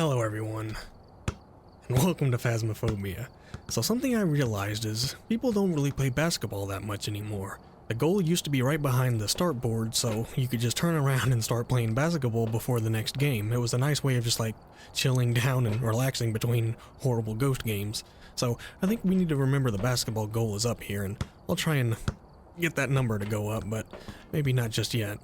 Hello everyone, and welcome to Phasmophobia. So something I realized is, people don't really play basketball that much anymore. The goal used to be right behind the start board, so you could just turn around and start playing basketball before the next game. It was a nice way of just like chilling down and relaxing between horrible ghost games. So I think we need to remember the basketball goal is up here, and I'll try and get that number to go up, but maybe not just yet.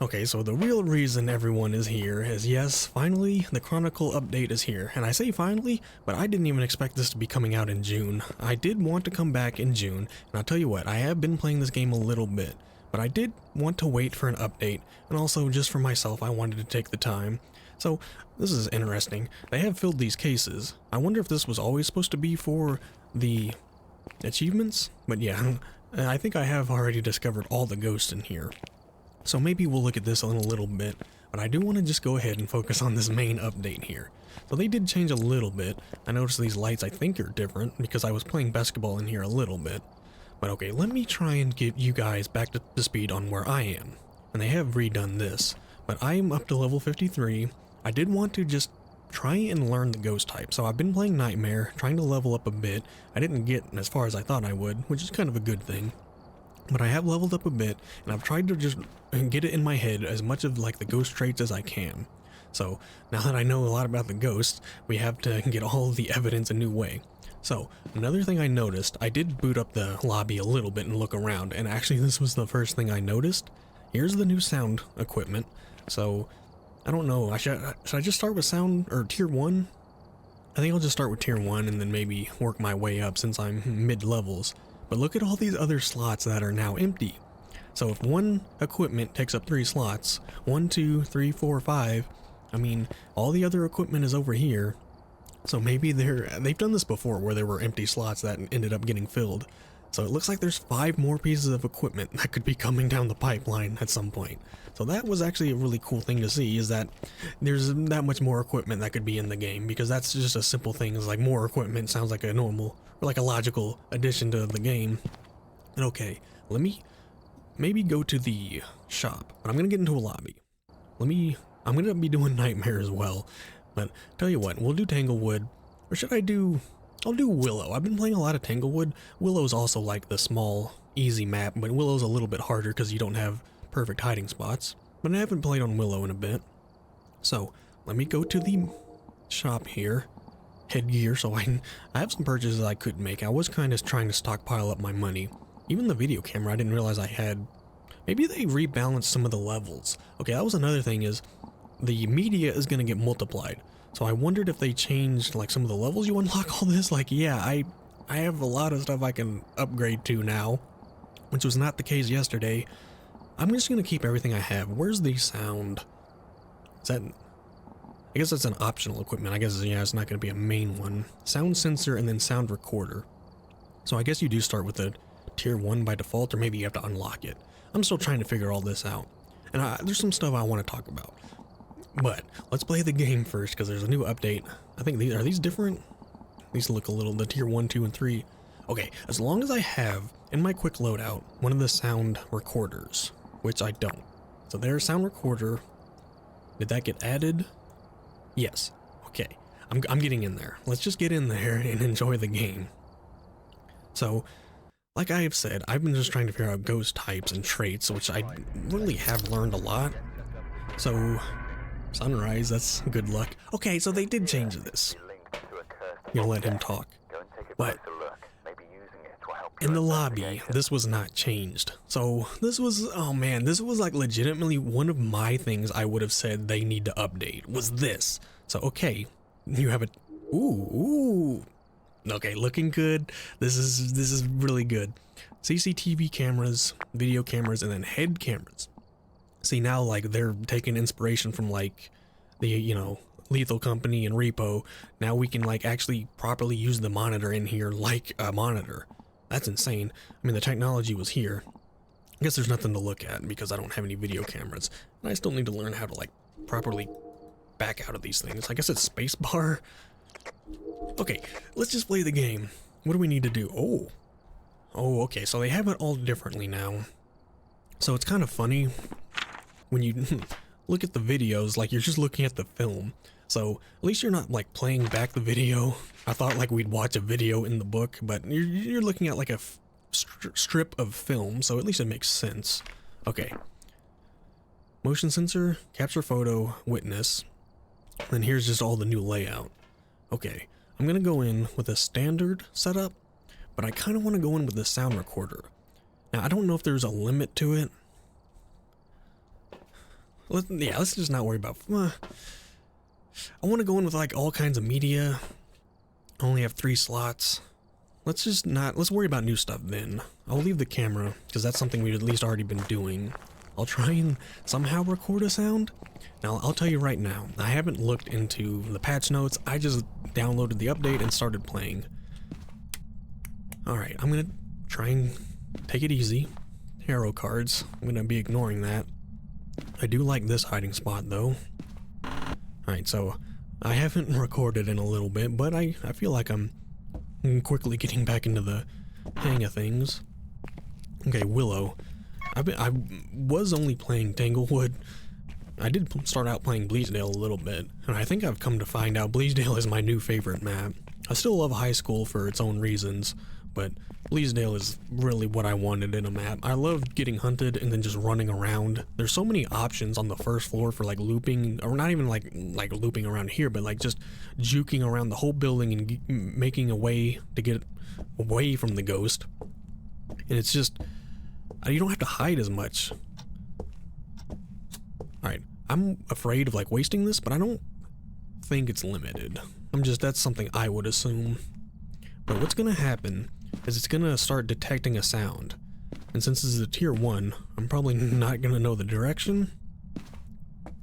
Okay, so the real reason everyone is here is, yes, finally, the Chronicle update is here. And I say finally, but I didn't even expect this to be coming out in June. I did want to come back in June, and I'll tell you what, I have been playing this game a little bit, but I did want to wait for an update, and also just for myself, I wanted to take the time. So, this is interesting. They have filled these cases. I wonder if this was always supposed to be for the achievements? But yeah, I think I have already discovered all the ghosts in here. So maybe we'll look at this in a little bit, but I do want to just go ahead and focus on this main update here. So they did change a little bit. I noticed these lights I think are different because I was playing basketball in here a little bit. But okay, let me try and get you guys back to speed on where I am. And they have redone this, but I am up to level 53. I did want to just try and learn the ghost type. So I've been playing Nightmare, trying to level up a bit. I didn't get as far as I thought I would, which is kind of a good thing. But I have leveled up a bit, and I've tried to just get it in my head as much of like the ghost traits as I can. So now that I know a lot about the ghosts, we have to get all of the evidence a new way. So another thing I noticed, I did boot up the lobby a little bit and look around, and actually this was the first thing I noticed. Here's the new sound equipment. So I don't know, should I just start with sound or tier 1? I think I'll just start with tier 1 and then maybe work my way up since I'm mid levels. But look at all these other slots that are now empty. So if one equipment takes up 3 slots, 1, 2, 3, 4, 5, I mean, all the other equipment is over here. So maybe they've done this before where there were empty slots that ended up getting filled. So it looks like there's 5 more pieces of equipment that could be coming down the pipeline at some point. So that was actually a really cool thing to see, is that there's that much more equipment that could be in the game, because that's just a simple thing. It's like more equipment sounds like a normal, or like a logical addition to the game. And okay, let me maybe go to the shop, but I'm gonna get into a lobby. I'm gonna be doing Nightmare as well, but tell you what, we'll do Tanglewood, or should I'll do Willow. I've been playing a lot of Tanglewood. Willow's also like the small, easy map, but Willow's a little bit harder because you don't have perfect hiding spots. But I haven't played on Willow in a bit. So, let me go to the shop here. Headgear, so I have some purchases I could make. I was kind of trying to stockpile up my money. Even the video camera, I didn't realize I had. Maybe they rebalanced some of the levels. Okay, that was another thing, is the media is going to get multiplied. So I wondered if they changed like some of the levels you unlock all this. Like, yeah, I have a lot of stuff I can upgrade to now, which was not the case yesterday. I'm just going to keep everything I have. Where's the sound? Is that... I guess that's an optional equipment. I guess, yeah, it's not going to be a main one. Sound sensor and then sound recorder. So I guess you do start with a tier 1 by default, or maybe you have to unlock it. I'm still trying to figure all this out. And there's some stuff I want to talk about. But let's play the game first, because there's a new update. I think are these different? These look a little, the tier 1, 2, and 3. Okay, as long as I have in my quick loadout one of the sound recorders, which I don't. So there's sound recorder. Did that get added? Yes. Okay. I'm getting in there. Let's just get in there and enjoy the game. So, like I have said, I've been just trying to figure out ghost types and traits, which I really have learned a lot. So, sunrise, that's good luck. Okay, so they did change this. You'll let him talk. But in the lobby, this was not changed. So this was, oh man, this was like legitimately one of my things I would have said they need to update, was this. So okay, you have a, ooh. Okay, looking good. This is really good. CCTV cameras, video cameras, and then head cameras. See, now like they're taking inspiration from like the, you know, Lethal Company and Repo. Now we can like actually properly use the monitor in here like a monitor. That's insane. I mean, the technology was here. I guess there's nothing to look at because I don't have any video cameras. And I still need to learn how to like properly back out of these things. I guess it's spacebar. Okay, let's just play the game. What do we need to do? Oh, okay, so they have it all differently now. So it's kind of funny when you look at the videos, like you're just looking at the film. So at least you're not like playing back the video. I thought like we'd watch a video in the book, but you're looking at like a strip of film, so at least it makes sense. Okay. Motion sensor, capture photo, witness. And here's just all the new layout. Okay, I'm gonna go in with a standard setup, but I kind of want to go in with the sound recorder. Now, I don't know if there's a limit to it. Let's just not worry about... I want to go in with like all kinds of media. I only have 3 slots. Let's worry about new stuff then. I'll leave the camera, because that's something we've at least already been doing. I'll try and somehow record a sound. Now, I'll tell you right now, I haven't looked into the patch notes. I just downloaded the update and started playing. Alright, I'm gonna try and take it easy. Tarot cards. I'm gonna be ignoring that. I do like this hiding spot, though. Alright, so I haven't recorded in a little bit, but I feel like I'm quickly getting back into the hang of things. Okay, Willow. I was only playing Tanglewood. I did start out playing Bleasdale a little bit, and I think I've come to find out Bleasdale is my new favorite map. I still love High School for its own reasons, but Bleasdale is really what I wanted in a map. I love getting hunted and then just running around. There's so many options on the first floor for like looping, or not even like looping around here, but like just juking around the whole building and making a way to get away from the ghost. And it's just, you don't have to hide as much. Alright, I'm afraid of like wasting this, but I don't think it's limited. That's something I would assume. But what's gonna happen is it's gonna start detecting a sound. And since this is a tier 1, I'm probably not gonna know the direction.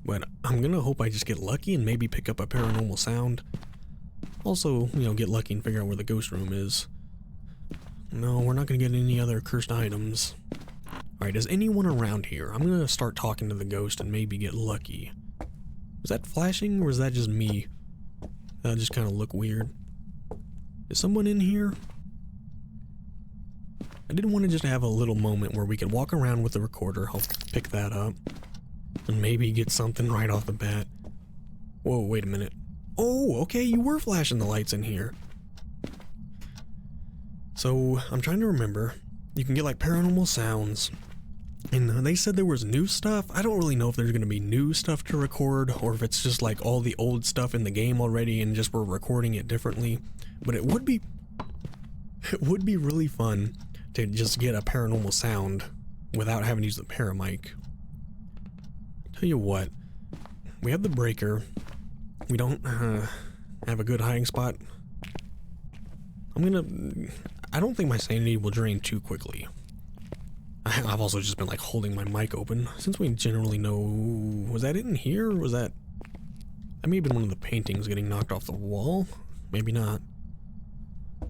But I'm gonna hope I just get lucky and maybe pick up a paranormal sound. Also, get lucky and figure out where the ghost room is. No, we're not gonna get any other cursed items. Alright, is anyone around here? I'm gonna start talking to the ghost and maybe get lucky. Is that flashing or is that just me? That just kind of look weird. Is someone in here? I did want to just have a little moment where we could walk around with the recorder. I'll pick that up. And maybe get something right off the bat. Whoa, wait a minute. Oh, okay, you were flashing the lights in here. So, I'm trying to remember. You can get like paranormal sounds. And they said there was new stuff. I don't really know if there's going to be new stuff to record or if it's just like all the old stuff in the game already and just we're recording it differently. But it would be really fun to just get a paranormal sound without having to use the paramic. Tell you what, we have the breaker. We don't have a good hiding spot. I don't think my sanity will drain too quickly. I've also just been like holding my mic open since we generally know. Was that in here or was that may have been one of the paintings getting knocked off the wall? Maybe not.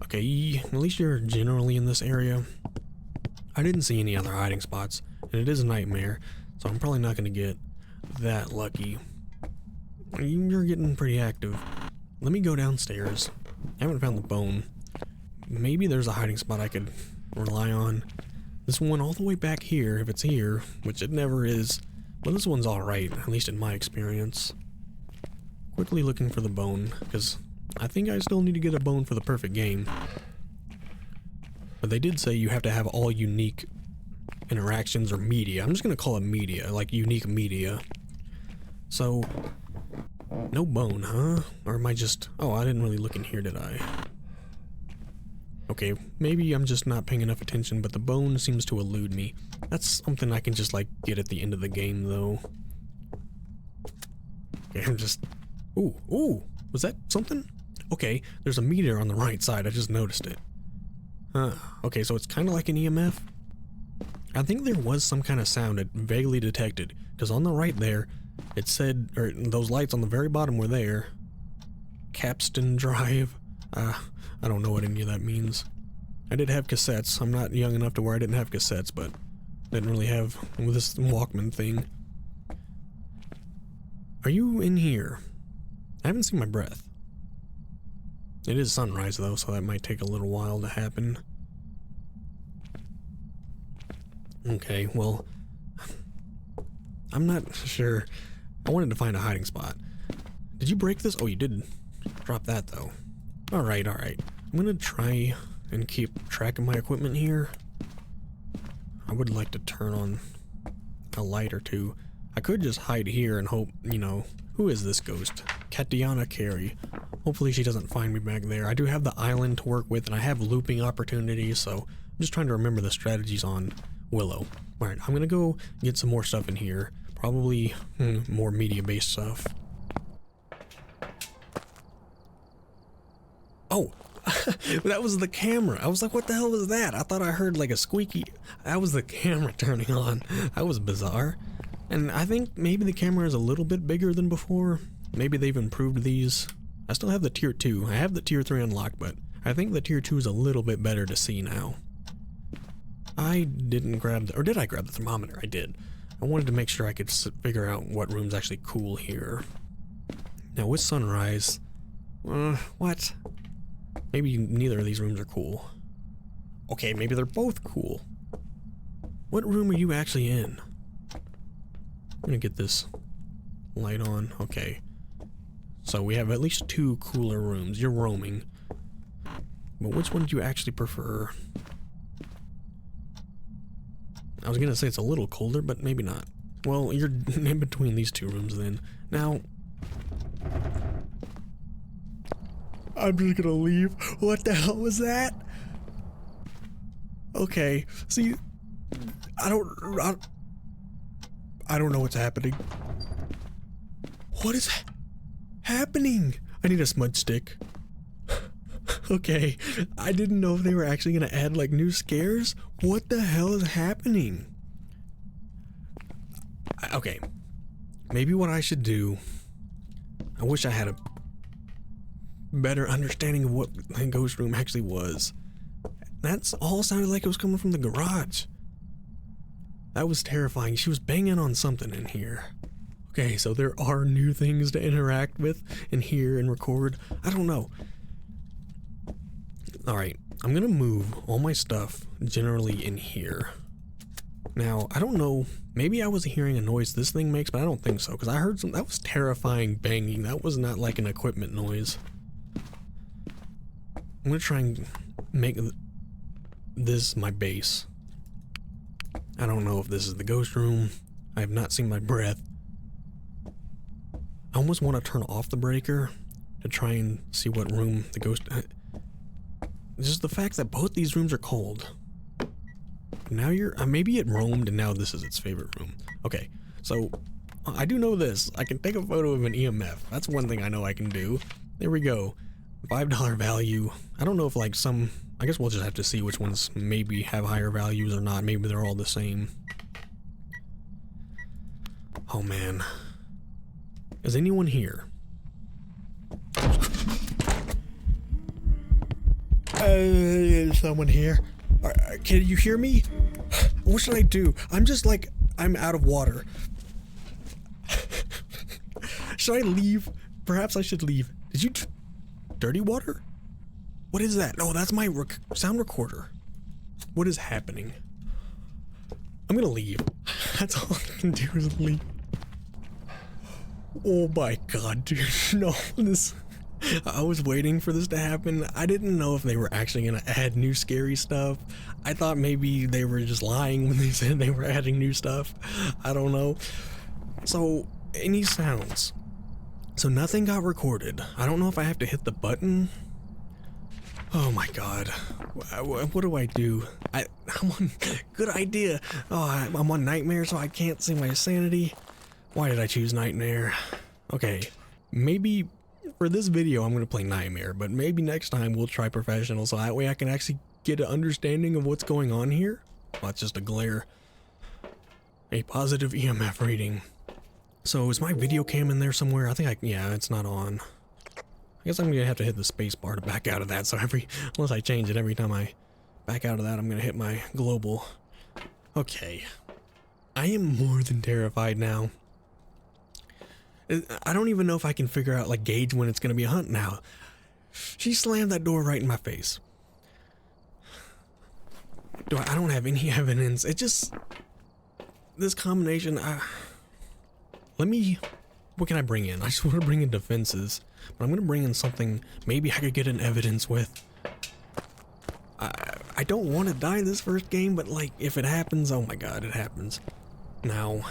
Okay, at least you're generally in this area. I didn't see any other hiding spots, and it is a nightmare, so I'm probably not going to get that lucky. You're getting pretty active. Let me go downstairs. I haven't found the bone. Maybe there's a hiding spot I could rely on. This one all the way back here, if it's here, which it never is. But this one's alright, at least in my experience. Quickly looking for the bone, because I think I still need to get a bone for the perfect game. But they did say you have to have all unique interactions or media. I'm just going to call it media, like unique media. So, no bone, huh? Or am I just... Oh, I didn't really look in here, did I? Okay, maybe I'm just not paying enough attention, but the bone seems to elude me. That's something I can just, like, get at the end of the game, though. Okay, I'm just... Ooh, was that something? Okay, there's a meter on the right side, I just noticed it. Okay, so it's kind of like an EMF. I think there was some kind of sound it vaguely detected, because on the right there, it said, or those lights on the very bottom were there. Capstan Drive. I don't know what any of that means. I did have cassettes. I'm not young enough to where I didn't have cassettes, but didn't really have this Walkman thing. Are you in here? I haven't seen my breath. It is sunrise though, so that might take a little while to happen. Okay, well, I'm not sure. I wanted to find a hiding spot. Did you break this? Oh, you did drop that though. Alright, alright. I'm gonna try and keep track of my equipment here. I would like to turn on a light or two. I could just hide here and hope, you know, who is this ghost? Katiana Carey. Hopefully she doesn't find me back there. I do have the island to work with and I have looping opportunities, so I'm just trying to remember the strategies on Willow. Alright, I'm gonna go get some more stuff in here. Probably more media-based stuff. Oh, that was the camera. I was like, what the hell was that? I thought I heard like a squeaky. That was the camera turning on. That was bizarre. And I think maybe the camera is a little bit bigger than before. Maybe they've improved these. I still have the tier 2. I have the tier 3 unlocked, but I think the tier 2 is a little bit better to see now. I didn't grab the, or did I grab the thermometer? I did. I wanted to make sure I could figure out what room's actually cool here. Now with sunrise, what? Maybe neither of these rooms are cool. Okay, maybe they're both cool. What room are you actually in? I'm gonna get this light on. Okay. So we have at least 2 cooler rooms. You're roaming. But which one do you actually prefer? I was gonna say it's a little colder, but maybe not. Well, you're in between these 2 rooms then. Now, I'm just gonna leave. What the hell was that? Okay, see, I don't know what's happening. What is happening? I need a smudge stick. Okay, I didn't know if they were actually gonna add like new scares. What the hell is happening? Okay, maybe what I should do, I wish I had a better understanding of what the ghost room actually was. That's all sounded like it was coming from the garage. That was terrifying. She was banging on something in here. Okay, so there are new things to interact with and hear and record. I don't know. Alright, I'm gonna move all my stuff generally in here. Now, I don't know, maybe I was hearing a noise this thing makes, but I don't think so, because I heard some, that was terrifying banging. That was not like an equipment noise. I'm gonna try and make this my base. I don't know if this is the ghost room. I have not seen my breath. I almost want to turn off the breaker to try and see what room the ghost... Just the fact that both these rooms are cold. Now you're... maybe it roamed and now this is its favorite room. Okay, so I do know this. I can take a photo of an EMF. That's one thing I know I can do. There we go. $5 value. I don't know if like some... I guess we'll just have to see which ones maybe have higher values or not. Maybe they're all the same. Oh man. Is anyone here? Is someone here? Can you hear me? What should I do? I'm just like, I'm out of water. Should I leave? Perhaps I should leave. Did you... dirty water? What is that? Oh, that's my sound recorder. What is happening? I'm gonna leave. That's all I can do is leave. Oh my god, dude. No, this... I was waiting for this to happen. I didn't know if they were actually gonna add new scary stuff. I thought maybe they were just lying when they said they were adding new stuff. I don't know. So, any sounds. So nothing got recorded. I don't know if I have to hit the button. Oh my god. What do I do? I'm on... Good idea. Oh, I'm on Nightmare, so I can't see my sanity. Why did I choose Nightmare? Okay, maybe for this video I'm going to play Nightmare, but maybe next time we'll try Professional, so that way I can actually get an understanding of what's going on here. Well, that's just a glare. A positive EMF reading. So is my video cam in there somewhere? I think yeah, it's not on. I guess I'm going to have to hit the space bar to back out of that, so unless I change it every time I back out of that, I'm going to hit my global. Okay. I am more than terrified now. I don't even know if I can figure out, like, gauge when it's going to be a hunt now. She slammed that door right in my face. I don't have any evidence. It just... This combination, let me what can I bring in? I just want to bring in defenses, but I'm gonna bring in something maybe I could get an evidence with. I don't want to die this first game, but like if it happens, oh my god, it happens. Now,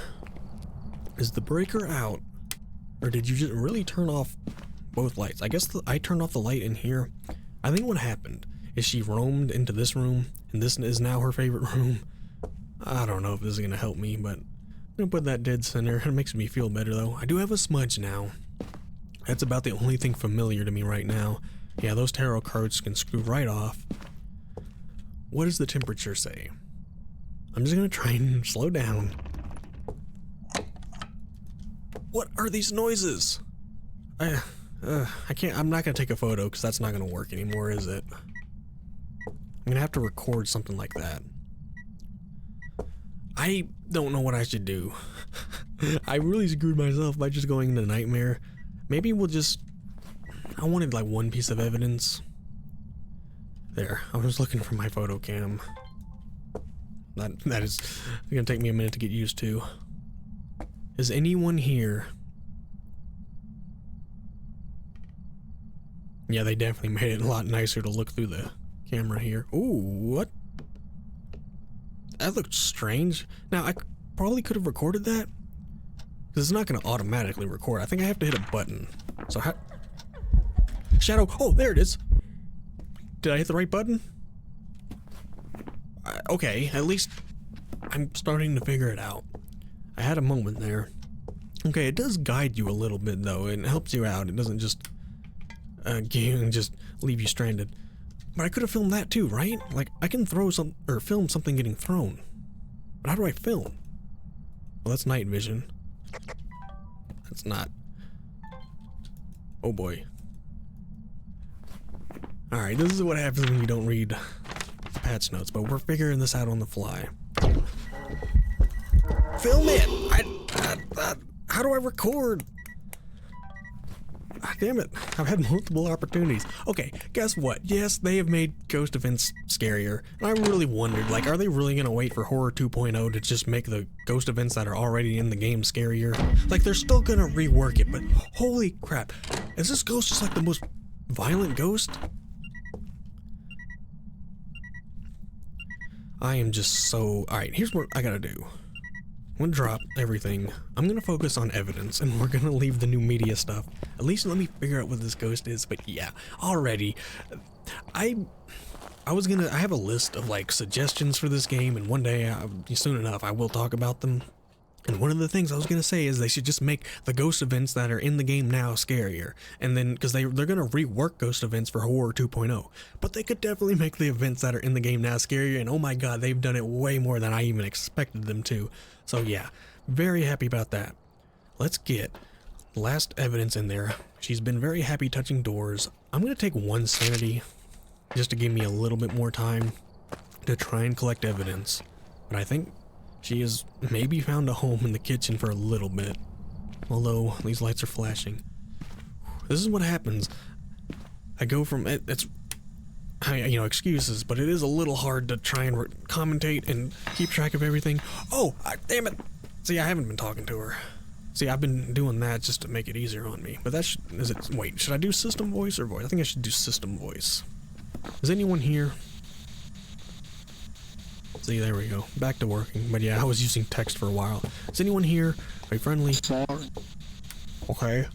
is the breaker out, or did you just really turn off both lights? I guess I turned off the light in here. I think what happened is she roamed into this room, and this is now her favorite room. I don't know if this is gonna help me, but I'm gonna put that dead center. It makes me feel better though. I do have a smudge now. That's about the only thing familiar to me right now. Yeah, those tarot cards can screw right off. What does the temperature say? I'm just gonna try and slow down. What are these noises? I can't, I'm not gonna take a photo because that's not gonna work anymore, is it? I'm gonna have to record something like that. I don't know what I should do. I really screwed myself by just going into nightmare. Maybe we'll just, I wanted like one piece of evidence. There, I was looking for my photo cam. That is gonna take me a minute to get used to. Is anyone here? Yeah, they definitely made it a lot nicer to look through the camera here. Ooh, what? That looked strange. Now, I probably could have recorded that, because it's not going to automatically record. I think I have to hit a button. So how... Shadow, oh, there it is. Did I hit the right button? Okay, at least I'm starting to figure it out. I had a moment there. Okay, it does guide you a little bit though, and it helps you out. It doesn't just just leave you stranded. But I could have filmed that too, right? Like I can throw some or film something getting thrown. But how do I film? Well, that's night vision. That's not. Oh boy. Alright, this is what happens when you don't read patch notes, but we're figuring this out on the fly. Film it! How do I record? Ah, damn it, I've had multiple opportunities. Okay, guess what? Yes, they have made ghost events scarier, and I really wondered, like, are they really gonna wait for Horror 2.0 to just make the ghost events that are already in the game scarier? Like, they're still gonna rework it, but holy crap, is this ghost just like the most violent ghost? I am just so... Alright, here's what I gotta do. I'm gonna drop everything. I'm gonna focus on evidence, and we're gonna leave the new media stuff. At least let me figure out what this ghost is, but yeah, already. I have a list of like suggestions for this game, and one day, soon enough, I will talk about them. And one of the things I was gonna say is they should just make the ghost events that are in the game now scarier. And then, because they're gonna rework ghost events for Horror 2.0. But they could definitely make the events that are in the game now scarier, and oh my god, they've done it way more than I even expected them to. So yeah, very happy about that. Let's get the last evidence in there. She's been very happy touching doors. I'm gonna take one sanity, just to give me a little bit more time to try and collect evidence. But I think she has maybe found a home in the kitchen for a little bit. Although, these lights are flashing. This is what happens. I go from, excuses, but it is a little hard to try and commentate and keep track of everything. Oh, damn it! See, I haven't been talking to her. See, I've been doing that just to make it easier on me. But wait, should I do system voice or voice? I think I should do system voice. Is anyone here? See, there we go. Back to working. But yeah, I was using text for a while. Is anyone here? Are you friendly? Sorry. Okay.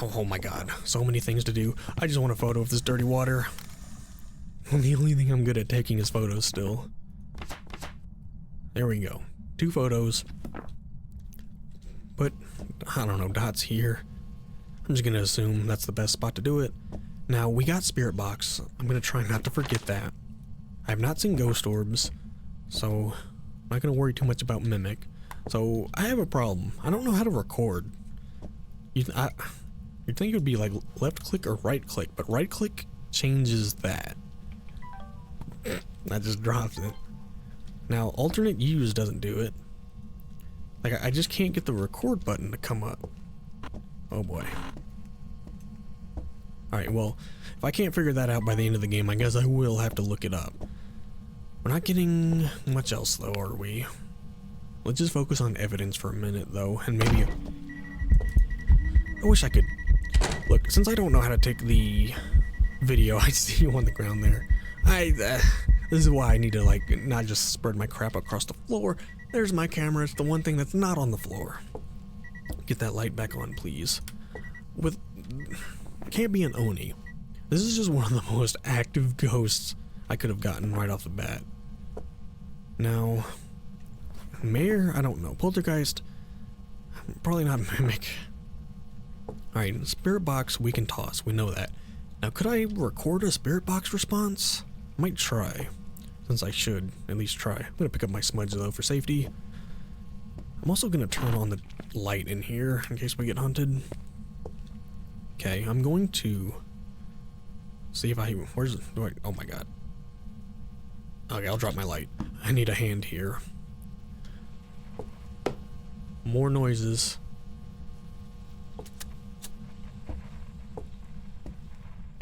Oh my god. So many things to do. I just want a photo of this dirty water. The only thing I'm good at taking is photos still. There we go. 2 photos. But, I don't know, Dot's here. I'm just gonna assume that's the best spot to do it. Now, we got Spirit Box. I'm gonna try not to forget that. I have not seen ghost orbs, so I'm not gonna worry too much about Mimic. So I have a problem. I don't know how to record. You'd think it would be like left click or right click, but right click changes that. That just drops it. Now alternate use doesn't do it. Like I just can't get the record button to come up. Oh boy. Alright, well, if I can't figure that out by the end of the game, I guess I will have to look it up. We're not getting much else though, are we? Let's just focus on evidence for a minute, though, and maybe... I wish I could... Look, since I don't know how to take the video, I see you on the ground there. This is why I need to, like, not just spread my crap across the floor. There's my camera. It's the one thing that's not on the floor. Get that light back on, please. Can't be an Oni. This is just one of the most active ghosts I could have gotten right off the bat. Now... Mayor? I don't know. Poltergeist? Probably not Mimic. Alright, Spirit Box we can toss. We know that. Now, could I record a Spirit Box response? I might try. Since I should at least try. I'm gonna pick up my smudge though for safety. I'm also gonna turn on the light in here in case we get hunted. Okay, I'm going to see if I... oh my god. Okay, I'll drop my light. I need a hand here. More noises.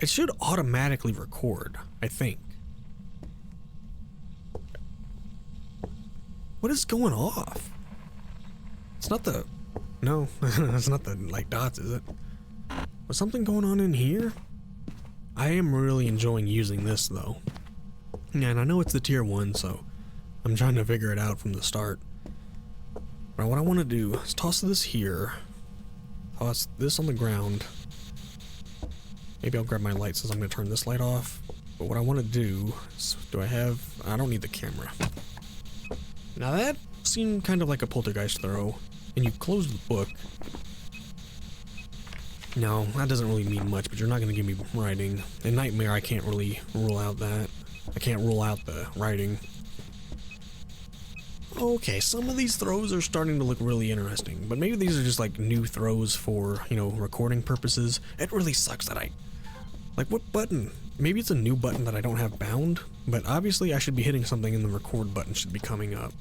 It should automatically record, I think. What is going off? It's not the... No, it's not the, like, dots, is it? Was something going on in here? I am really enjoying using this, though. And I know it's the tier 1, so I'm trying to figure it out from the start. Now what I want to do is toss this here, toss this on the ground. Maybe I'll grab my light since I'm going to turn this light off. But what I want to do is, I don't need the camera. Now that seemed kind of like a poltergeist throw, and you closed the book. No, that doesn't really mean much, but you're not going to give me writing. In Nightmare, I can't really rule out that. I can't rule out the writing. Okay, some of these throws are starting to look really interesting, but maybe these are just like new throws for, you know, recording purposes. It really sucks that like, what button? Maybe it's a new button that I don't have bound, but obviously I should be hitting something and the record button should be coming up.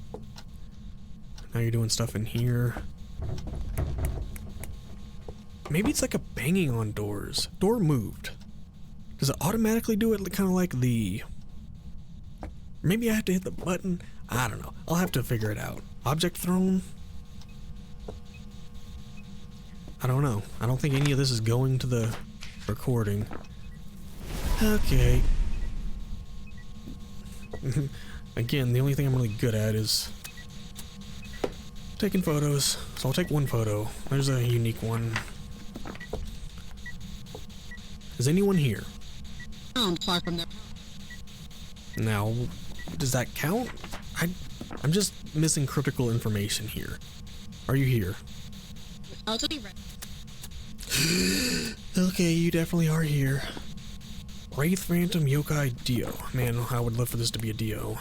Now you're doing stuff in here. Maybe it's like a banging on doors. Door moved. Does it automatically do it kind of like the... Maybe I have to hit the button? I don't know. I'll have to figure it out. Object thrown? I don't know. I don't think any of this is going to the recording. Okay. Again, the only thing I'm really good at is taking photos. So I'll take one photo. There's a unique one. Is anyone here? I'm far from there. Now, does that count? I'm just missing critical information here. Are you here? I'll be right. Okay, you definitely are here. Wraith, Phantom, Yokai, Dio. Man, I would love for this to be a Dio.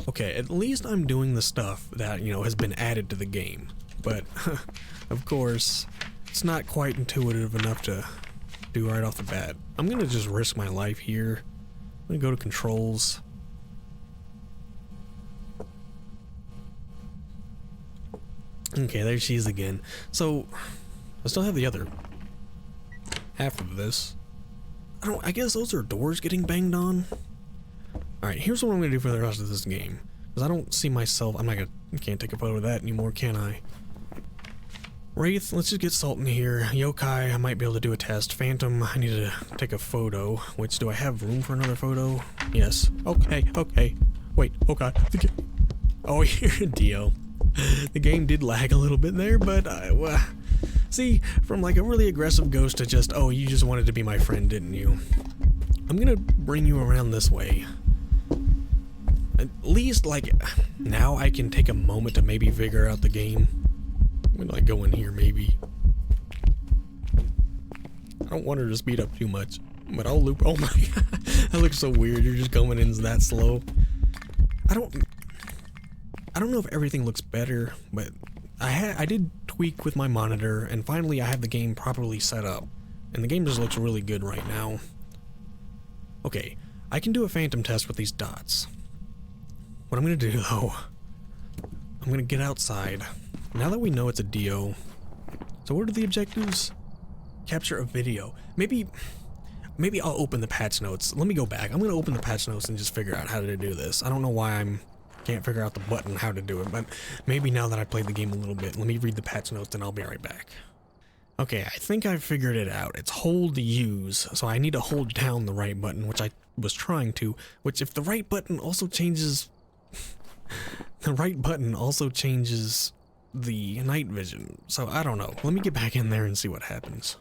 Okay, at least I'm doing the stuff that, you know, has been added to the game. But, of course, it's not quite intuitive enough to do right off the bat. I'm gonna just risk my life here. I'm gonna go to controls. Okay, there she is again. So, I still have the other half of this. I guess those are doors getting banged on. Alright, here's what I'm gonna do for the rest of this game. Because I don't see myself, can't take a photo of that anymore, can I? Wraith, let's just get Salt in here. Yokai, I might be able to do a test. Phantom, I need to take a photo. Which, do I have room for another photo? Yes. Okay. Wait, okay. Oh, you're a Dio. The game did lag a little bit there, but see, from like a really aggressive ghost to just, oh, you just wanted to be my friend, didn't you? I'm gonna bring you around this way. At least, like, now I can take a moment to maybe figure out the game. I'm gonna, like, go in here, maybe. I don't want her to speed up too much, but I'll loop. Oh my god, that looks so weird. You're just going in that slow. I don't know if everything looks better, but I did tweak with my monitor, and finally I have the game properly set up, and the game just looks really good right now. Okay, I can do a phantom test with these dots. What I'm gonna do though, I'm gonna get outside. Now that we know it's a Dio, so what are the objectives? Capture a video. Maybe I'll open the patch notes. Let me go back. I'm gonna open the patch notes and just figure out how to do this. I don't know why I'm can't figure out the button how to do it, but maybe now that I played the game a little bit, let me read the patch notes and I'll be right back. Okay, I think I figured it out. It's hold to use, so I need to hold down the right button, which I was trying to, which if the right button also changes... the right button also changes the night vision, so I don't know. Let me get back in there and see what happens.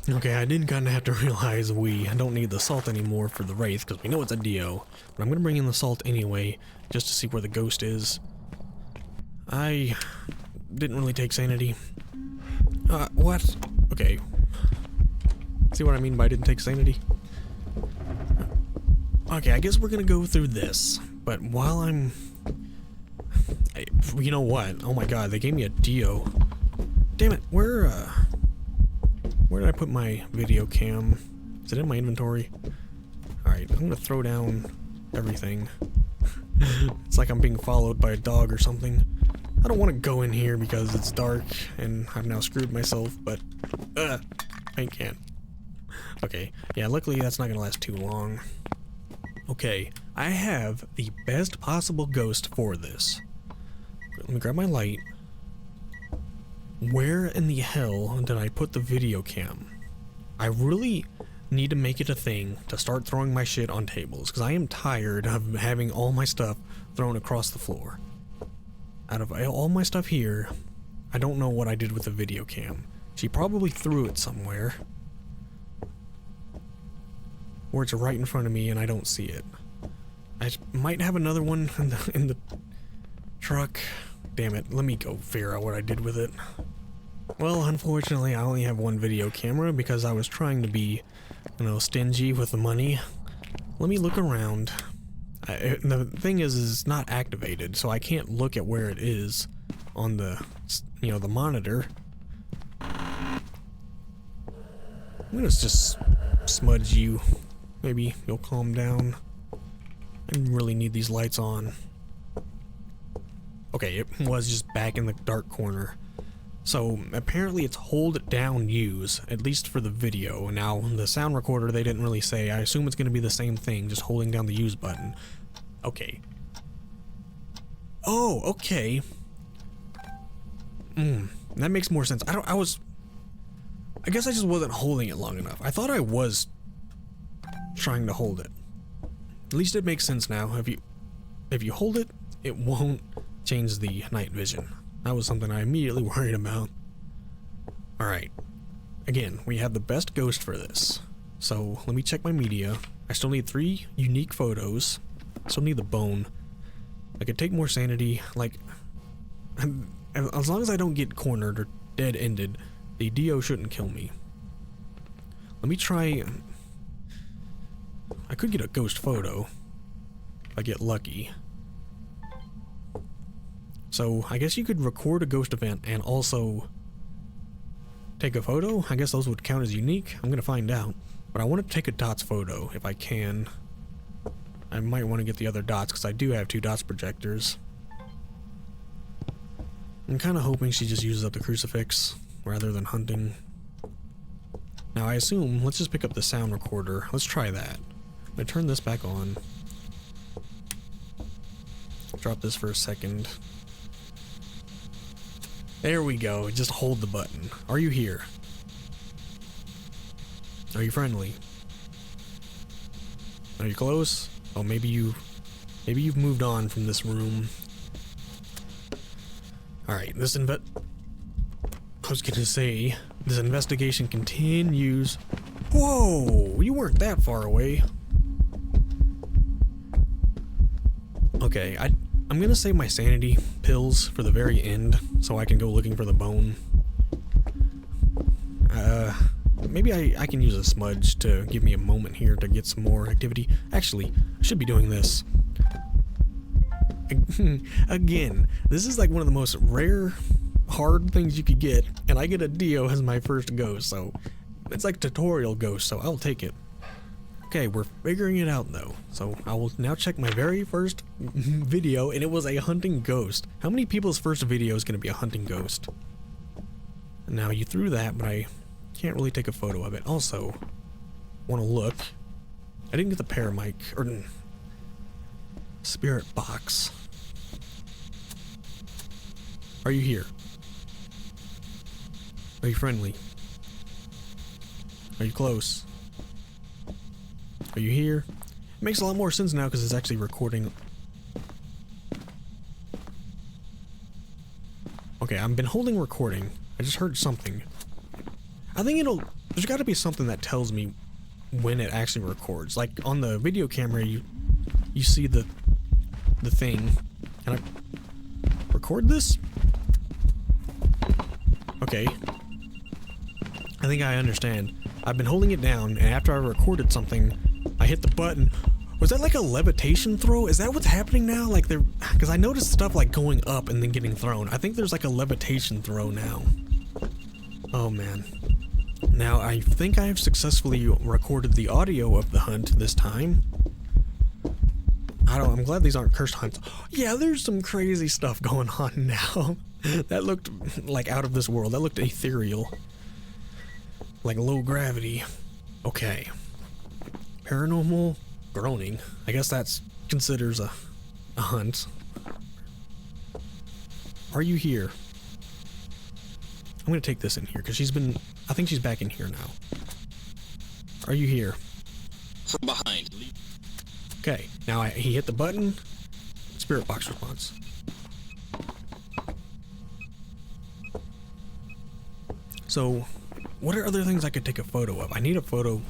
Okay, I did kind of have to realize we don't need the salt anymore for the Wraith, because we know it's a Dio. But I'm going to bring in the salt anyway, just to see where the ghost is. I didn't really take sanity. What? Okay. See what I mean by didn't take sanity? Okay, I guess we're going to go through this. But while I'm... you know what? Oh my god, they gave me a Dio. Damn it, where did I put my video cam? Is it in my inventory? Alright, I'm gonna throw down everything. It's like I'm being followed by a dog or something. I don't want to go in here because it's dark and I've now screwed myself, but I can't. Okay, yeah, luckily that's not gonna last too long. Okay, I have the best possible ghost for this. Let me grab my light. Where in the hell did I put the video cam? I really need to make it a thing to start throwing my shit on tables, because I am tired of having all my stuff thrown across the floor. Out of all my stuff here, I don't know what I did with the video cam. She probably threw it somewhere. Or it's right in front of me and I don't see it. I might have another one in the truck. Damn it, let me go figure out what I did with it. Well, unfortunately, I only have one video camera because I was trying to be, you know, stingy with the money. Let me look around. The thing is it's not activated, so I can't look at where it is on the, you know, the monitor. I'm gonna just smudge you. Maybe you'll calm down. I really need these lights on. Okay, it was just back in the dark corner. So apparently it's hold down use, at least for the video. Now the sound recorder they didn't really say. I assume it's going to be the same thing, just holding down the use button. Okay. Oh, okay. That makes more sense. I guess I just wasn't holding it long enough. I thought I was trying to hold it. At least it makes sense now. If you hold it, it won't change the night vision. That was something I immediately worried about. Alright. Again, we have the best ghost for this. So, let me check my media. I still need 3 unique photos. I still need the bone. I could take more sanity. Like, as long as I don't get cornered or dead-ended, the Dio shouldn't kill me. Let me try... I could get a ghost photo if I get lucky. So, I guess you could record a ghost event and also take a photo. I guess those would count as unique. I'm gonna find out. But I want to take a dots photo if I can. I might want to get the other dots because I do have 2 dots projectors. I'm kind of hoping she just uses up the crucifix rather than hunting. Now I assume, let's just pick up the sound recorder. Let's try that. I'm gonna turn this back on. Drop this for a second. There we go, just hold the button. Are you here? Are you friendly? Are you close? Oh, maybe you've moved on from this room. Alright, I was gonna say, this investigation continues. Whoa, you weren't that far away. Okay, I'm gonna save my sanity pills for the very end, so I can go looking for the bone. Maybe I can use a smudge to give me a moment here to get some more activity. Actually, I should be doing this. Again, this is like one of the most rare, hard things you could get, and I get a Dio as my first ghost, so it's like tutorial ghost, so I'll take it. Okay, we're figuring it out though, so I will now check my very first video, and it was a hunting ghost. How many people's first video is going to be a hunting ghost? Now, you threw that, but I can't really take a photo of it. Also, want to look. I didn't get the paramic, or spirit box. Are you here? Are you friendly? Are you close? Are you here? It makes a lot more sense now because it's actually recording. Okay, I've been holding recording. I just heard something. I think there's got to be something that tells me when it actually records. Like on the video camera, you see the thing. Can I record this? Okay. I think I understand. I've been holding it down, and after I recorded something, I hit the button. Was that like a levitation throw? Is that what's happening now? Like because I noticed stuff like going up and then getting thrown. I think there's like a levitation throw now. Oh man. Now I think I have successfully recorded the audio of the hunt this time. I'm glad these aren't cursed hunts. Yeah, there's some crazy stuff going on now. That looked like out of this world. That looked ethereal. Like low gravity. Okay. Paranormal groaning. I guess that's considers a hunt. Are you here? I'm gonna take this in here because I think she's back in here now. Are you here? From behind. Okay, now he hit the button. Spirit box response. So, what are other things I could take a photo of? I need a photo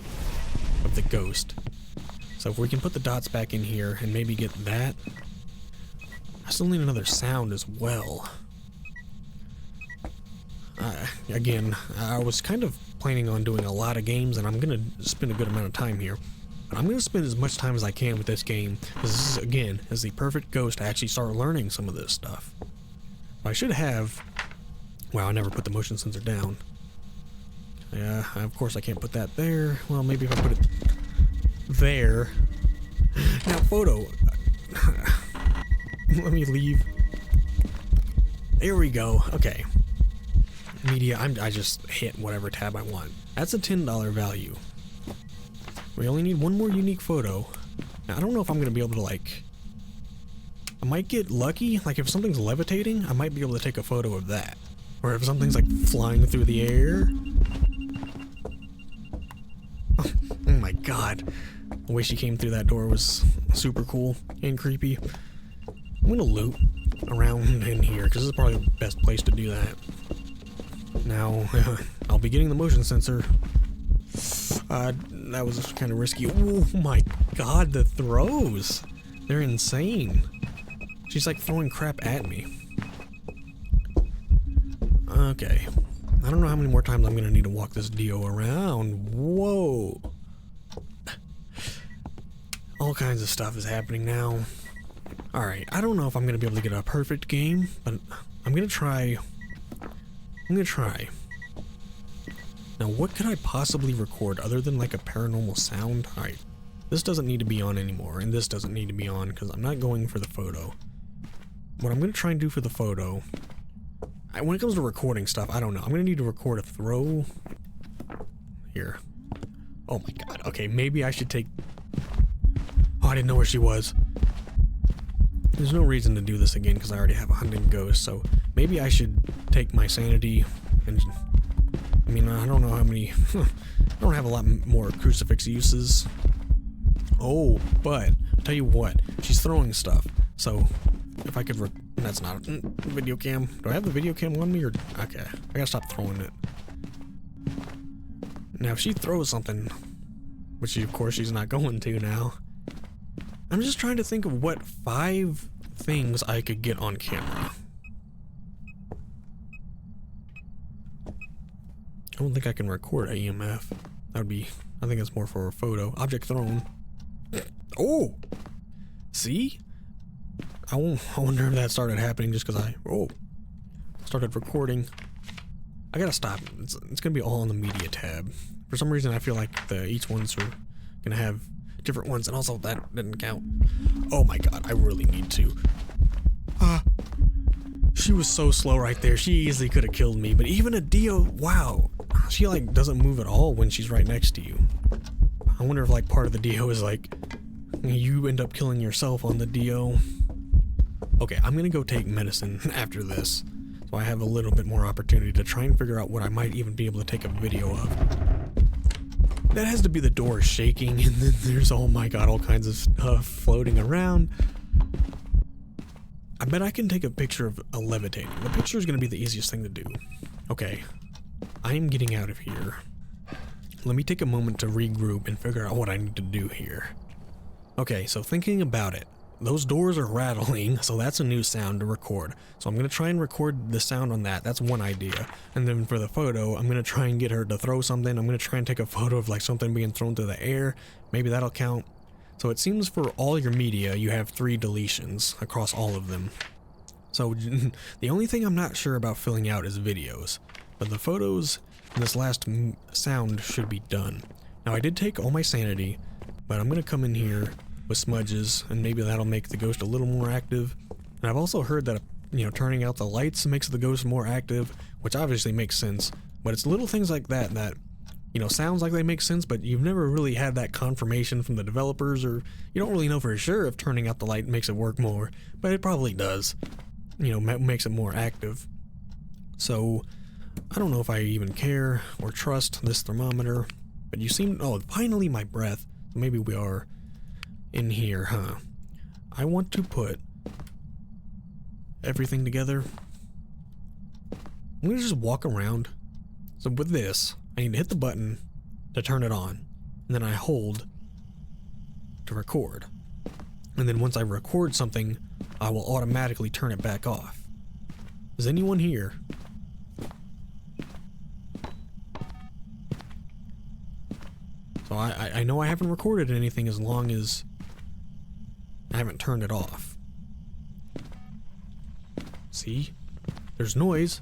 of the ghost. So if we can put the dots back in here and maybe get that. I still need another sound as well. Again, I was kind of planning on doing a lot of games, and I'm going to spend a good amount of time here. But I'm going to spend as much time as I can with this game, because this is, again, is the perfect ghost to actually start learning some of this stuff. I should have... Wow, I never put the motion sensor down. Yeah, of course I can't put that there. Well, maybe if I put it there. Now, photo. Let me leave. There we go. Okay. Media, I just hit whatever tab I want. That's a $10 value. We only need one more unique photo. Now, I don't know if I'm going to be able to, like... I might get lucky. Like, if something's levitating, I might be able to take a photo of that. Or if something's, like, flying through the air. Oh my god. The way she came through that door was super cool and creepy. I'm going to loop around in here, because this is probably the best place to do that. Now, I'll be getting the motion sensor. That was kind of risky. Oh my god, the throws! They're insane. She's like throwing crap at me. Okay. I don't know how many more times I'm going to need to walk this Dio around. Whoa! All kinds of stuff is happening now. Alright, I don't know if I'm going to be able to get a perfect game, but I'm going to try. Now, what could I possibly record other than like a paranormal sound? Alright, this doesn't need to be on anymore, and this doesn't need to be on because I'm not going for the photo. What I'm going to try and do for the photo, when it comes to recording stuff, I don't know. I'm going to need to record a throw. Here. Oh my god. Okay, maybe I should take... Oh, I didn't know where she was. There's no reason to do this again because I already have a hunting ghost, so maybe I should take my sanity and... I mean, I don't know how many... I don't have a lot more crucifix uses. Oh, but I'll tell you what, she's throwing stuff, so if I could... That's not a video cam. Do I have the video cam on me, or... Okay, I gotta stop throwing it. Now, if she throws something, which of course she's not going to now, I'm just trying to think of what 5 things I could get on camera. I don't think I can record EMF. That would be... I think it's more for a photo. Object thrown. Oh! See? I wonder if that started happening just because I... Oh! Started recording. I gotta stop. It's gonna be all on the media tab. For some reason I feel like each ones are gonna have different ones, and also that didn't count. Oh my god, I really need to. She was so slow right there. She easily could have killed me, but even a Dio, wow. She like doesn't move at all when she's right next to you. I wonder if like part of the Dio is like you end up killing yourself on the Dio. Okay, I'm gonna go take medicine after this. So I have a little bit more opportunity to try and figure out what I might even be able to take a video of. That has to be the door shaking, and then there's, oh my god, all kinds of stuff floating around. I bet I can take a picture of a levitating. The picture is going to be the easiest thing to do. Okay, I am getting out of here. Let me take a moment to regroup and figure out what I need to do here. Okay, so thinking about it, those doors are rattling, so that's a new sound to record. So I'm going to try and record the sound on that. That's one idea. And then for the photo, I'm going to try and get her to throw something. I'm going to try and take a photo of like something being thrown through the air. Maybe that'll count. So it seems for all your media, you have 3 deletions across all of them. So the only thing I'm not sure about filling out is videos. But the photos and this last sound should be done. Now I did take all my sanity, but I'm going to come in here with smudges, and maybe that'll make the ghost a little more active. And I've also heard that, you know, turning out the lights makes the ghost more active, which obviously makes sense, but it's little things like that that, you know, sounds like they make sense, but you've never really had that confirmation from the developers, or you don't really know for sure if turning out the light makes it work more, but it probably does, you know, makes it more active. So I don't know if I even care or trust this thermometer, but you seem, oh, finally my breath. Maybe we are in here, huh? I want to put everything together. I'm gonna just walk around. So with this, I need to hit the button to turn it on, and then I hold to record. And then once I record something, I will automatically turn it back off. Is anyone here? So I know I haven't recorded anything as long as I haven't turned it off. See? There's noise.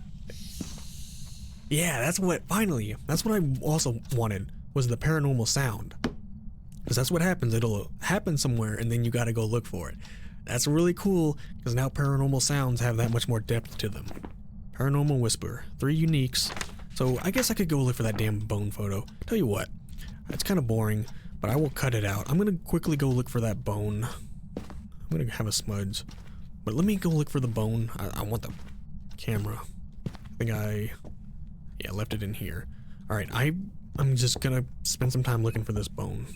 Yeah, that's what, finally, that's what I also wanted, was the paranormal sound. Because that's what happens, it'll happen somewhere and then you gotta go look for it. That's really cool, because now paranormal sounds have that much more depth to them. Paranormal whisper, 3 uniques. So I guess I could go look for that damn bone photo. Tell you what, it's kind of boring, but I will cut it out. I'm gonna quickly go look for that bone. I'm gonna have a smudge, but let me go look for the bone. I want the camera. I think yeah, left it in here. Alright, I'm just gonna spend some time looking for this bone.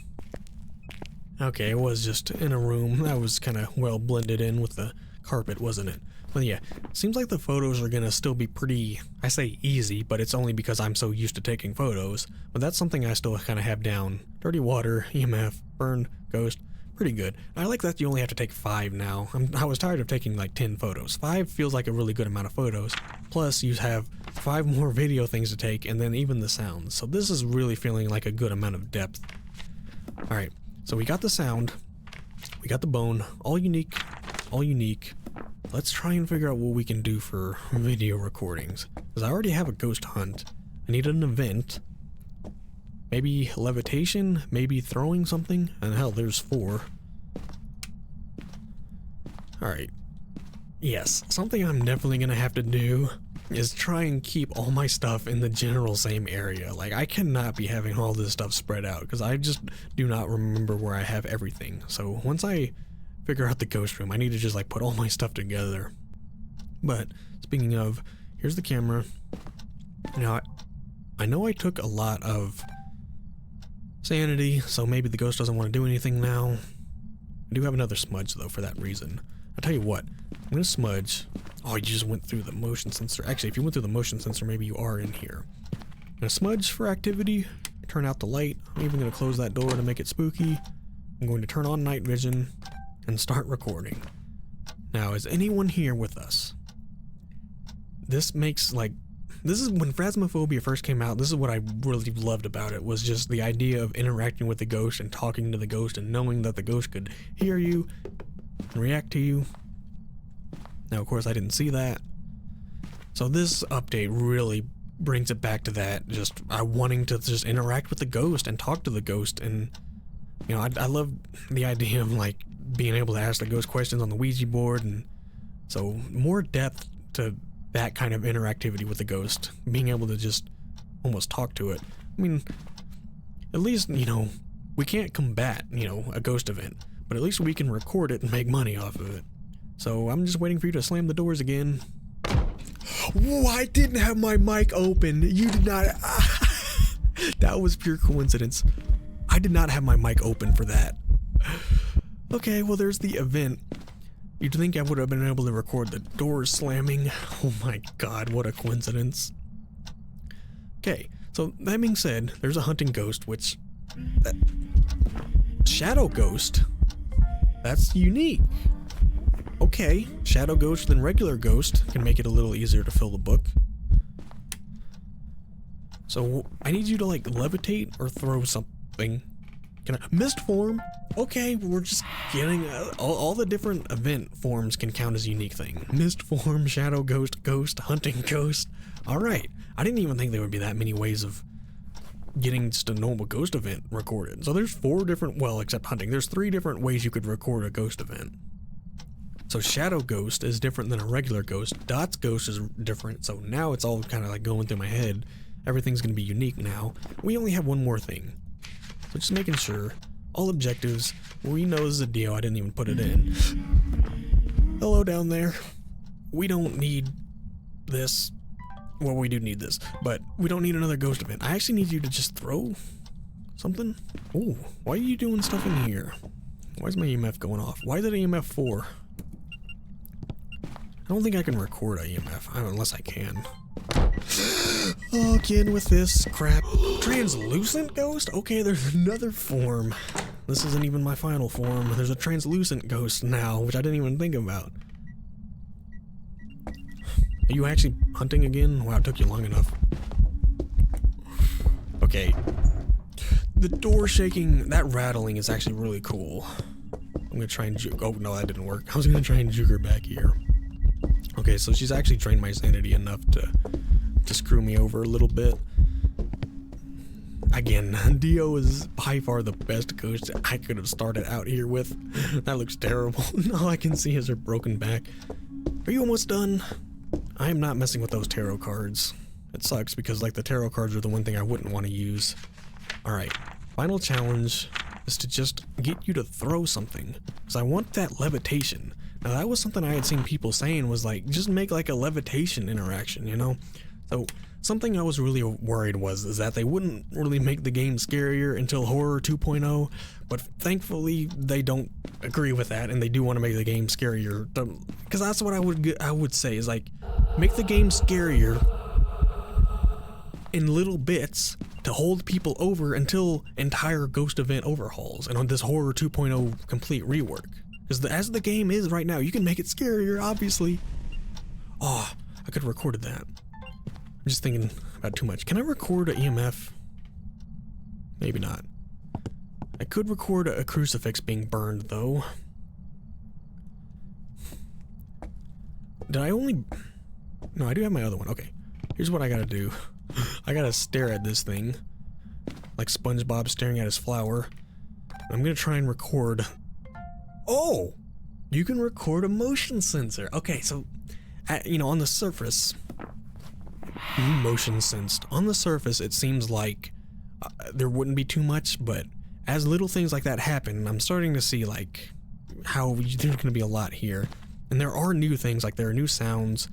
Okay, it was just in a room. That was kind of well blended in with the carpet, wasn't it? But yeah, seems like the photos are gonna still be pretty, I say easy, but it's only because I'm so used to taking photos. But that's something I still kind of have down. Dirty water, EMF, burn, ghost, pretty good. I like that you only have to take 5 now. I was tired of taking like 10 photos. 5 feels like a really good amount of photos. Plus you have 5 more video things to take, and then even the sounds. So this is really feeling like a good amount of depth. Alright, so we got the sound, we got the bone, all unique, all unique. Let's try and figure out what we can do for video recordings. Because I already have a ghost hunt. I need an event. Maybe levitation, maybe throwing something. And hell, there's 4. Alright. Yes, something I'm definitely gonna have to do is try and keep all my stuff in the general same area. Like, I cannot be having all this stuff spread out, because I just do not remember where I have everything. So once I figure out the ghost room, I need to just like put all my stuff together. But speaking of, here's the camera. Now, I know I took a lot of sanity, so maybe the ghost doesn't want to do anything now. I do have another smudge though for that reason. I'll tell you what, I'm gonna smudge. Oh, you just went through the motion sensor. Actually, if you went through the motion sensor, maybe you are in here. I'm gonna smudge for activity, turn out the light. I'm even gonna close that door to make it spooky. I'm going to turn on night vision and start recording. Now, is anyone here with us? This makes, like, this is when Phasmophobia first came out, this is what I really loved about it, was just the idea of interacting with the ghost and talking to the ghost and knowing that the ghost could hear you and react to you. Now, of course, I didn't see that. So this update really brings it back to that, just wanting to just interact with the ghost and talk to the ghost. And, you know, I love the idea of, like, being able to ask the ghost questions on the Ouija board, and so more depth to that kind of interactivity with the ghost, being able to just almost talk to it. I mean, at least, you know, we can't combat, you know, a ghost event, but at least we can record it and make money off of it. So I'm just waiting for you to slam the doors again. Whoa, I didn't have my mic open. You did not. That was pure coincidence. I did not have my mic open for that. Okay, well, there's the event. You'd think I would have been able to record the doors slamming. Oh my god, what a coincidence. Okay, so that being said, there's a hunting ghost, which... Shadow ghost? That's unique. Okay, shadow ghost than regular ghost can make it a little easier to fill the book. So, I need you to, like, levitate or throw something. Can I? Mist form? Okay, we're just getting... all the different event forms can count as unique thing. Mist form, shadow ghost, ghost, hunting ghost. Alright, I didn't even think there would be that many ways of getting just a normal ghost event recorded. So there's 4 different... well, except hunting. There's 3 different ways you could record a ghost event. So shadow ghost is different than a regular ghost. Dot's ghost is different, so now it's all kind of like going through my head. Everything's going to be unique now. We only have one more thing. So just making sure. All objectives. We know this is a deal. I didn't even put it in. Hello down there. We don't need this. Well, we do need this, but we don't need another ghost event. I actually need you to just throw something. Oh, why are you doing stuff in here? Why is my EMF going off? Why is it EMF 4? I don't think I can record a EMF, unless I can. Oh, again with this crap. Translucent ghost? Okay, there's another form. This isn't even my final form. There's a translucent ghost now, which I didn't even think about. Are you actually hunting again? Wow, it took you long enough. Okay. The door shaking, that rattling is actually really cool. I'm gonna try and juke. Oh, no, that didn't work. I was gonna try and juke her back here. Okay, so she's actually trained my sanity enough to screw me over a little bit. Again, Dio is by far the best ghost I could have started out here with. That looks terrible. All I can see is her broken back. Are you almost done? I am not messing with those tarot cards. It sucks because, like, the tarot cards are the one thing I wouldn't want to use. Alright, final challenge is to just get you to throw something. Because I want that levitation. Now, that was something I had seen people saying was, like, just make, like, a levitation interaction, you know? So, something I was really worried is that they wouldn't really make the game scarier until Horror 2.0, but thankfully they don't agree with that, and they do want to make the game scarier. Because that's what I would say, is like, make the game scarier in little bits to hold people over until entire ghost event overhauls, and on this Horror 2.0 complete rework. Because as the game is right now, you can make it scarier, obviously. Oh, I could have recorded that. I'm just thinking about too much. Can I record an EMF? Maybe not. I could record a crucifix being burned, though. Did I only... No, I do have my other one. Okay. Here's what I gotta do. I gotta stare at this thing. Like SpongeBob staring at his flower. I'm gonna try and record... Oh! You can record a motion sensor. Okay, so... you know, on the surface... motion sensed. On the surface, it seems like there wouldn't be too much, but as little things like that happen, I'm starting to see, like, how there's going to be a lot here. And there are new things, like there are new sounds.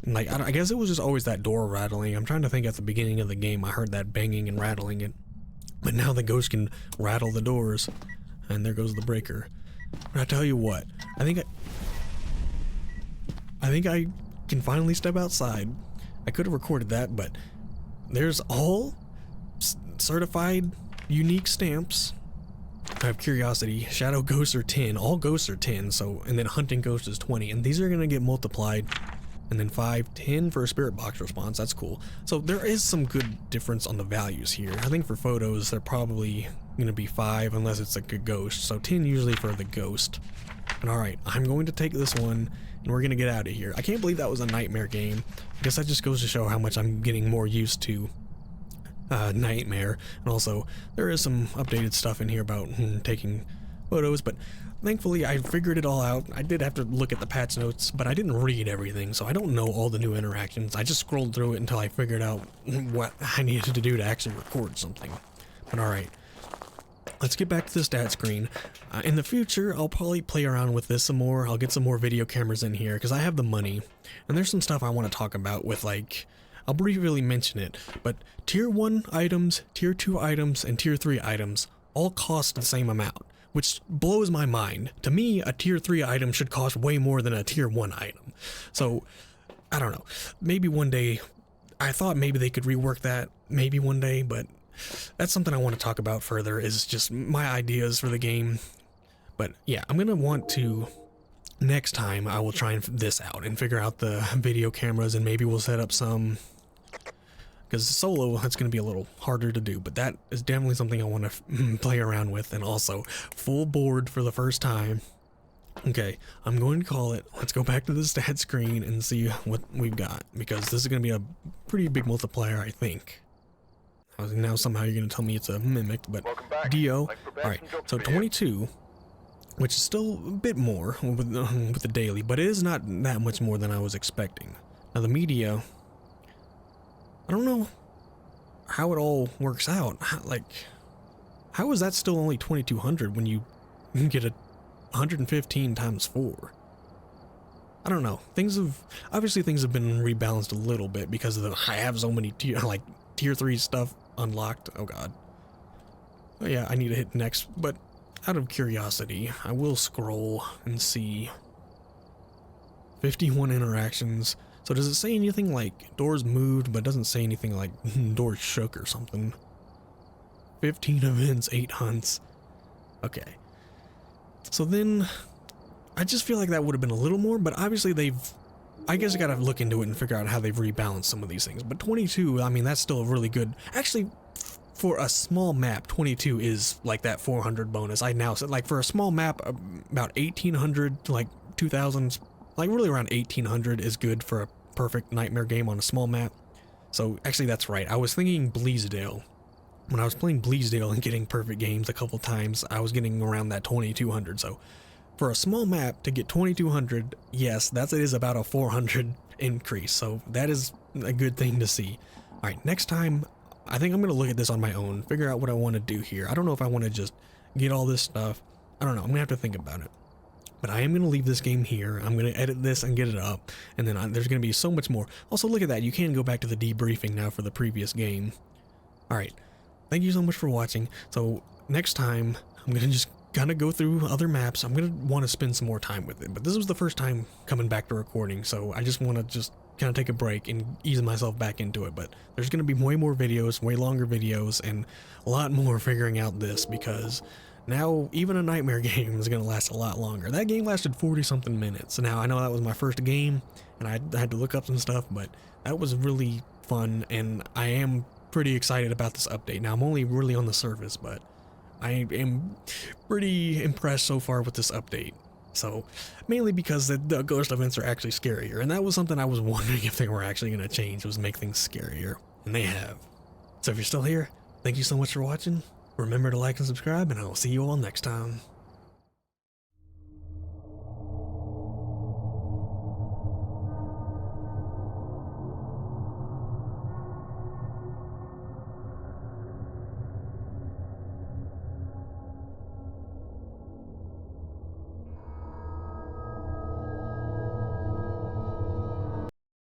And, like, I guess it was just always that door rattling. I'm trying to think at the beginning of the game, I heard that banging and rattling it. But now the ghost can rattle the doors. And there goes the breaker. But I tell you what, I think I can finally step outside. I could have recorded that, but there's all certified unique stamps. I have curiosity. Shadow ghosts are 10. All ghosts are 10, so, and then hunting ghost is 20. And these are going to get multiplied. And then 5, 10 for a spirit box response. That's cool. So there is some good difference on the values here. I think for photos, they're probably going to be 5 unless it's like a ghost. So 10 usually for the ghost. And alright, I'm going to take this one and we're going to get out of here. I can't believe that was a Nightmare game. I guess that just goes to show how much I'm getting more used to Nightmare. And also, there is some updated stuff in here about taking photos, but thankfully I figured it all out. I did have to look at the patch notes, but I didn't read everything, so I don't know all the new interactions. I just scrolled through it until I figured out what I needed to do to actually record something. But alright. let's get back to the stat screen. In the future, I'll probably play around with this some more. I'll get some more video cameras in here because I have the money. And there's some stuff I want to talk about with, like, I'll briefly mention it, but tier 1 items, tier 2 items, and tier 3 items all cost the same amount, which blows my mind. To me, a tier 3 item should cost way more than a tier 1 item. So, I don't know. Maybe one day, I thought maybe they could rework that, maybe one day, but that's something I want to talk about further, is just my ideas for the game. But yeah, I'm going to want to, next time, I will try this out and figure out the video cameras, and maybe we'll set up some, because solo, that's going to be a little harder to do, but that is definitely something I want to play around with. And also, full board for the first time. Okay, I'm going to call it. Let's go back to the stat screen and see what we've got, because this is going to be a pretty big multiplier, I think. Now somehow you're going to tell me it's a mimic, but DO. Alright, so 22, which is still a bit more with the daily, but it is not that much more than I was expecting. Now the media, I don't know how it all works out. How is that still only 2200 when you get a 115 times 4? I don't know. Obviously things have been rebalanced a little bit because of I have so many tier 3 stuff unlocked. Oh god. Oh yeah, I need to hit next, but out of curiosity, I will scroll and see 51 interactions. So does it say anything like doors moved, but it doesn't say anything like doors shook or something? 15 events, 8 hunts. Okay. So then, I just feel like that would have been a little more, but obviously I guess I gotta look into it and figure out how they've rebalanced some of these things. But 22, I mean, that's still a really good, actually, for a small map, 22 is like that 400 bonus. I now said, like, for a small map, about 1800, like 2000, like really around 1800 is good for a perfect nightmare game on a small map. So actually that's right. I was thinking Bleasdale. When I was playing Bleasdale and getting perfect games a couple times, I was getting around that 2200. So for a small map to get 2200, yes, that is about a 400 increase. So that is a good thing to see. All right, next time, I think I'm going to look at this on my own, figure out what I want to do here. I don't know if I want to just get all this stuff. I don't know. I'm going to have to think about it. But I am going to leave this game here. I'm going to edit this and get it up. And then there's going to be so much more. Also, look at that. You can go back to the debriefing now for the previous game. All right. Thank you so much for watching. So next time, I'm going to just kind of go through other maps. I'm going to want to spend some more time with it. But this was the first time coming back to recording. So I just want to just kind of take a break and ease myself back into it. But there's going to be way more videos, way longer videos, and a lot more figuring out this, because now even a nightmare game is going to last a lot longer. That game lasted 40 something minutes. Now I know that was my first game and I had to look up some stuff, but that was really fun, and I am pretty excited about this update. Now I'm only really on the surface, but I am pretty impressed so far with this update. So mainly because the ghost events are actually scarier, and that was something I was wondering if they were actually going to change, was make things scarier, and they have. So if you're still here, thank you so much for watching. Remember to like and subscribe, and I will see you all next time.